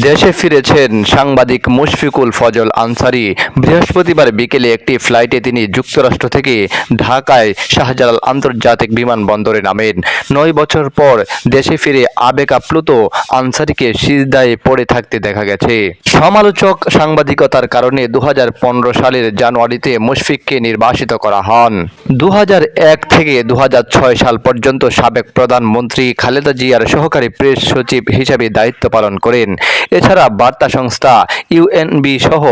দেশে ফিরেছেন সাংবাদিক মুশফিকুল ফজল আনসারী। বৃহস্পতিবার বিকেলে একটি ফ্লাইটে তিনি যুক্তরাষ্ট্র থেকে ঢাকায় শাহজালাল আন্তর্জাতিক বিমানবন্দরে নামেন। ৯ বছর পর দেশে ফিরে আবেগ আপ্লুত আনসারীকে সিজদায় পড়ে থাকতে দেখা গেছে। সমালোচক সাংবাদিকতার কারণে ২০১৫ সালের জানুয়ারিতে মুশফিককে নির্বাসিত করা হন। ২০০১ থেকে ২০০৬ সাল পর্যন্ত সাবেক প্রধানমন্ত্রী খালেদা জিয়ার সহকারী প্রেস সচিব হিসেবে দায়িত্ব পালন করেন। এছাড়া বার্তা সংস্থা ইউএনবি সহ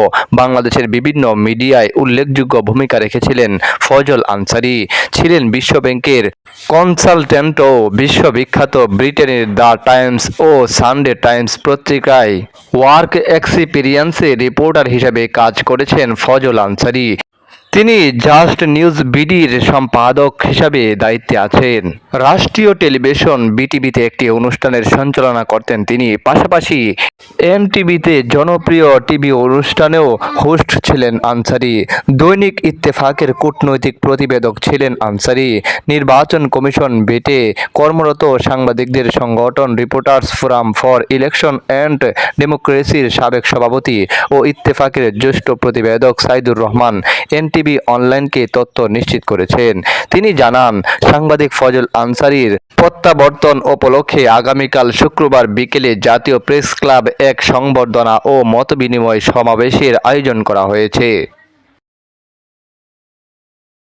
বাংলাদেশের বিভিন্ন মিডিয়ায় উল্লেখযোগ্য ভূমিকা রেখেছিলেন ফজল আনসারী। ছিলেন বিশ্বব্যাংকের কনসালটেন্ট ও বিশ্ববিখ্যাত ব্রিটেনের দ্য টাইমস ও সানডে টাইমস পত্রিকায় ওয়ার্ক এক্সপিরিয়েন্সে রিপোর্টার হিসেবে কাজ করেছেন ফজল আনসারী। তিনি জাস্ট নিউজ বিডির সম্পাদক হিসাবে দায়িত্বে আছেন। রাষ্ট্রীয় টেলিভিশন বিটিভিতে একটি অনুষ্ঠানের সঞ্চালনা করতেন তিনি। পাশাপাশি এনটিভিতে জনপ্রিয় টিভি অনুষ্ঠানেও হোস্ট ছিলেন আনসারী। দৈনিক ইত্তেফাকের কূটনৈতিক প্রতিবেদক ছিলেন আনসারী। নির্বাচন কমিশন বেটে কর্মরত সাংবাদিকদের সংগঠন reporters forum for election and ডেমোক্রেসির সাবেক সভাপতি ও ইত্তেফাকের জ্যেষ্ঠ প্রতিবেদক সাইদুর রহমান এনটিভি অনলাইনকে তথ্য নিশ্চিত করেছেন। তিনি জানান, সাংবাদিক ফজল আনসারীর প্রত্যাবর্তন উপলক্ষে আগামীকাল শুক্রবার বিকেলে জাতীয় প্রেস ক্লাব এক সংবর্ধনা ও মতবিনিময় সমাবেশের আয়োজন করা হয়েছে।